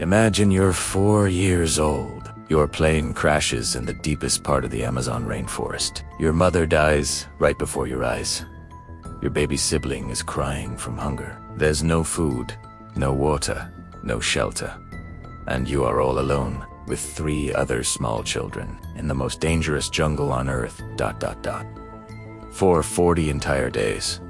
Imagine you're 4 years old. Your plane crashes in the deepest part of the Amazon rainforest. Your mother dies right before your eyes. Your baby sibling is crying from hunger. There's no food, no water, no shelter. And you are all alone with 3 other small children in the most dangerous jungle on Earth, ... For 40 entire days.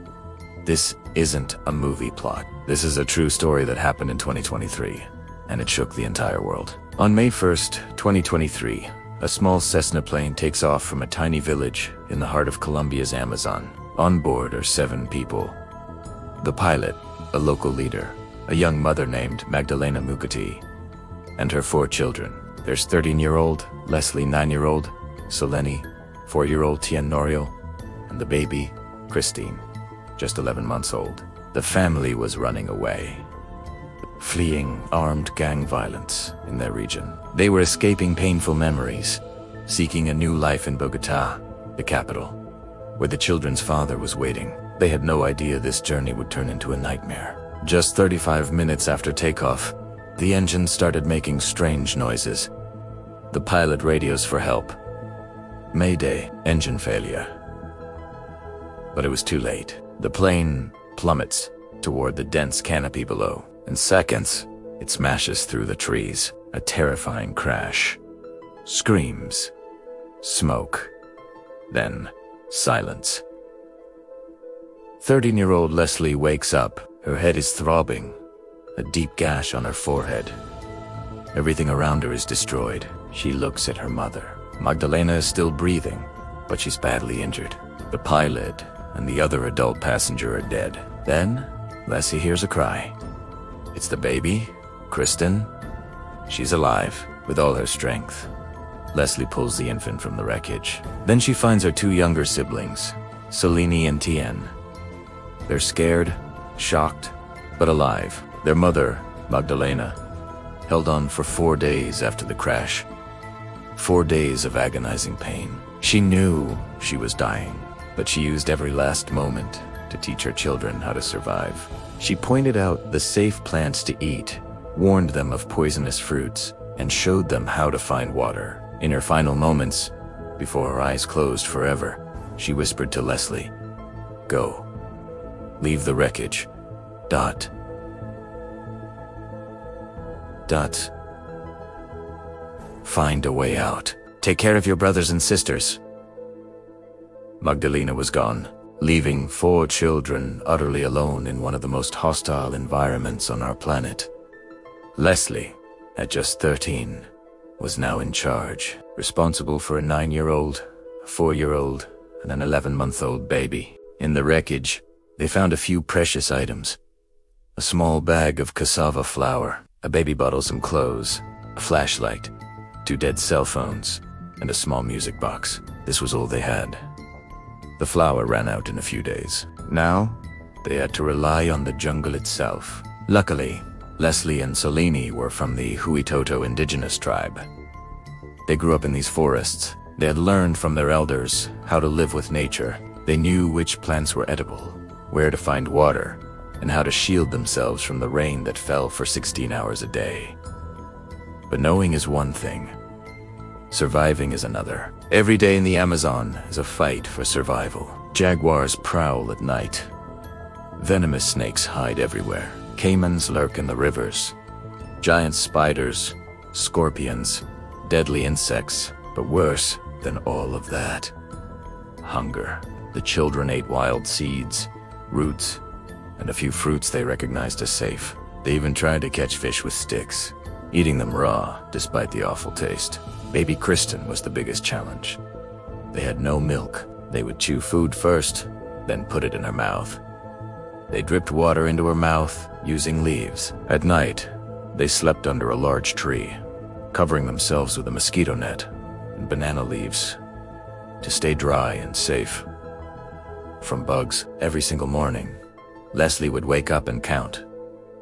This isn't a movie plot. This is a true story that happened in 2023, and it shook the entire world. On May 1st, 2023, a small Cessna plane takes off from a tiny village in the heart of Colombia's Amazon. On board are 7 people. The pilot, a local leader, a young mother named Magdalena Mukati, and her 4 children. There's 13-year-old Leslie, 9-year-old Seleni, 4-year-old Tien Norio, and the baby, Christine, just 11 months old. The family was running away, fleeing armed gang violence in their region. They were escaping painful memories, seeking a new life in Bogotá, the capital, where the children's father was waiting. They had no idea this journey would turn into a nightmare. Just 35 minutes after takeoff, the engine started making strange noises. The pilot radios for help. Mayday, engine failure. But it was too late. The plane plummets toward the dense canopy below. In seconds, it smashes through the trees. A terrifying crash. Screams. Smoke. Then, silence. 13-year-old Leslie wakes up. Her head is throbbing. A deep gash on her forehead. Everything around her is destroyed. She looks at her mother. Magdalena is still breathing, but she's badly injured. The pilot and the other adult passenger are dead. Then, Leslie hears a cry. It's the baby, Kristen. She's alive, with all her strength. Leslie pulls the infant from the wreckage. Then she finds her 2 younger siblings, Seleni and Tien. They're scared, shocked, but alive. Their mother, Magdalena, held on for 4 days after the crash. 4 days of agonizing pain. She knew she was dying, but she used every last moment to teach her children how to survive. She pointed out the safe plants to eat, warned them of poisonous fruits, and showed them how to find water. In her final moments, before her eyes closed forever, she whispered to Leslie, "Go. Leave the wreckage. Dot. Find a way out. Take care of your brothers and sisters." Magdalena was gone, leaving 4 children utterly alone in one of the most hostile environments on our planet. Leslie, at just 13, was now in charge, responsible for a 9-year-old, a 4-year-old, and an 11-month-old baby. In the wreckage, they found a few precious items. A small bag of cassava flour, a baby bottle, some clothes, a flashlight, 2 dead cell phones, and a small music box. This was all they had. The flour ran out in a few days. Now, they had to rely on the jungle itself. Luckily, Leslie and Seleni were from the Huitoto Indigenous tribe. They grew up in these forests. They had learned from their elders how to live with nature. They knew which plants were edible, where to find water, and how to shield themselves from the rain that fell for 16 hours a day. But knowing is one thing. Surviving is another. Every day in the Amazon is a fight for survival. Jaguars prowl at night. Venomous snakes hide everywhere. Caimans lurk in the rivers. Giant spiders, scorpions, deadly insects. But worse than all of that, hunger. The children ate wild seeds, roots, and a few fruits they recognized as safe. They even tried to catch fish with sticks, eating them raw despite the awful taste. Baby Kristen was the biggest challenge. They had no milk. They would chew food first, then put it in her mouth. They dripped water into her mouth using leaves. At night, they slept under a large tree, covering themselves with a mosquito net and banana leaves to stay dry and safe from bugs. Every single morning, Leslie would wake up and count.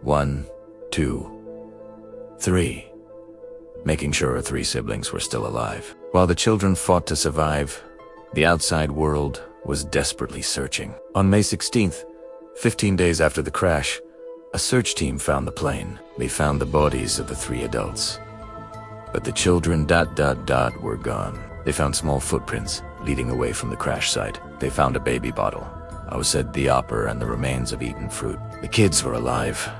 1, 2, 3. Making sure her 3 siblings were still alive. While the children fought to survive, the outside world was desperately searching. On May 16th, 15 days after the crash, A search team found the plane. They found the bodies of the 3 adults. But the children ... were gone. They found small footprints leading away from the crash site. They found a baby bottle, said the opera, and the remains of eaten fruit. The kids were alive.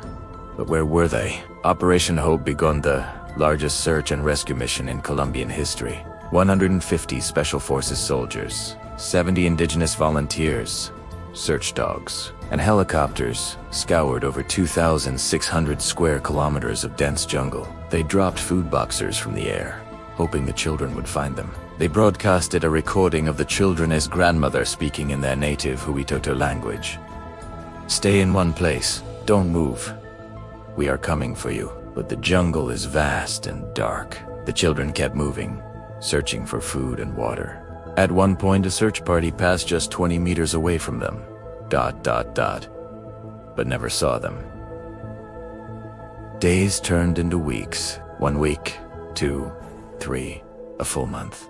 But where were they? Operation Hope began the largest search and rescue mission in Colombian history. 150 Special Forces soldiers, 70 Indigenous volunteers, search dogs, and helicopters scoured over 2,600 square kilometers of dense jungle. They dropped food boxers from the air, hoping the children would find them. They broadcasted a recording of the children's grandmother speaking in their native Huitoto language. "Stay in one place. Don't move. We are coming for you." But the jungle is vast and dark. The children kept moving, searching for food and water. At one point, a search party passed just 20 meters away from them. ... but never saw them. Days turned into weeks. 1 week, 2, 3, a full month.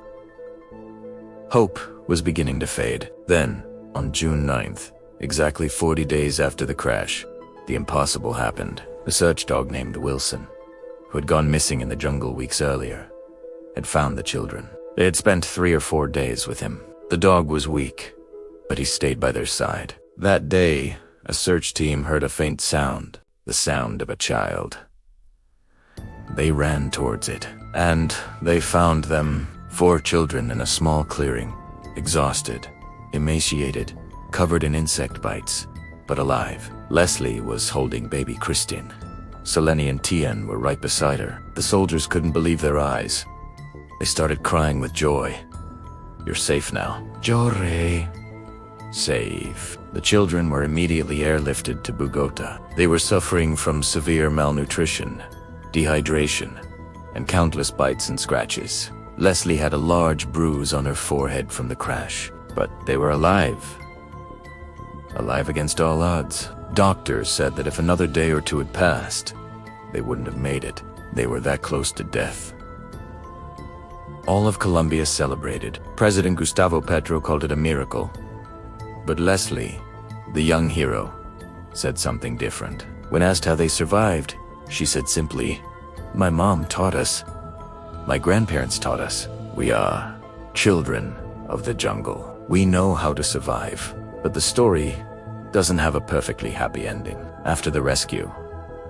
Hope was beginning to fade. Then, on June 9th, exactly 40 days after the crash, the impossible happened. A search dog named Wilson, who had gone missing in the jungle weeks earlier, had found the children. They had spent 3 or 4 days with him. The dog was weak, but he stayed by their side. That day, a search team heard a faint sound, the sound of a child. They ran towards it, and they found them, 4 children in a small clearing, exhausted, emaciated, covered in insect bites, but alive. Leslie was holding baby Christine. Selene and Tien were right beside her. The soldiers couldn't believe their eyes. They started crying with joy. "You're safe now." Jore. Safe. The children were immediately airlifted to Bogota. They were suffering from severe malnutrition, dehydration, and countless bites and scratches. Leslie had a large bruise on her forehead from the crash, but they were alive. Alive against all odds. Doctors said that if another day or 2 had passed, they wouldn't have made it. They were that close to death. All of Colombia celebrated. President Gustavo Petro called it a miracle. But Leslie, the young hero, said something different. When asked how they survived, she said simply, "My mom taught us. My grandparents taught us. We are children of the jungle. We know how to survive." But the story doesn't have a perfectly happy ending. After the rescue,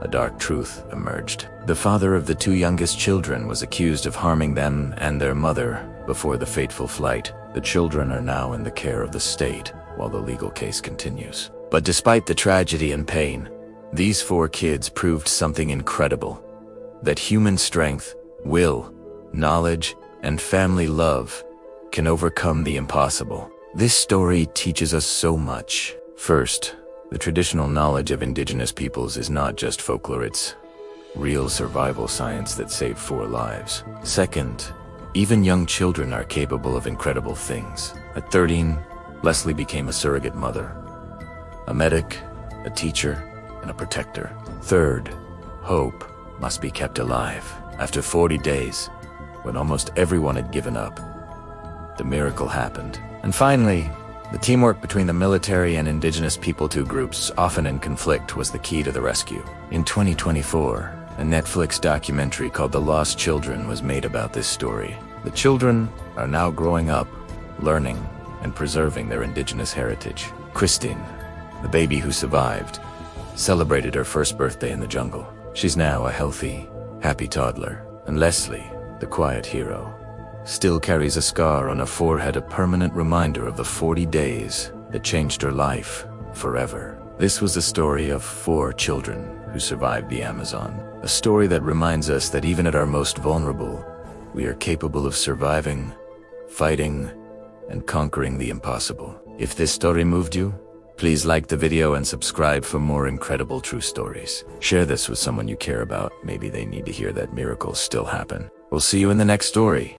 a dark truth emerged. The father of the 2 youngest children was accused of harming them and their mother before the fateful flight. The children are now in the care of the state while the legal case continues. But despite the tragedy and pain, these 4 kids proved something incredible: that human strength, will, knowledge, and family love can overcome the impossible. This story teaches us so much. First, the traditional knowledge of indigenous peoples is not just folklore, it's real survival science that saved 4 lives. Second, even young children are capable of incredible things. At 13, Leslie became a surrogate mother, a medic, a teacher, and a protector. Third, hope must be kept alive. After 40 days, when almost everyone had given up, the miracle happened. And finally, the teamwork between the military and indigenous people, 2 groups often in conflict, was the key to the rescue. In 2024, a Netflix documentary called The Lost Children was made about this story. The children are now growing up, learning, and preserving their indigenous heritage. Christine, the baby who survived, celebrated her first birthday in the jungle. She's now a healthy, happy toddler. And Leslie, the quiet hero, still carries a scar on her forehead, a permanent reminder of the 40 days that changed her life forever. This was the story of 4 children who survived the Amazon. A story that reminds us that even at our most vulnerable, we are capable of surviving, fighting, and conquering the impossible. If this story moved you, please like the video and subscribe for more incredible true stories. Share this with someone you care about. Maybe they need to hear that miracles still happen. We'll see you in the next story.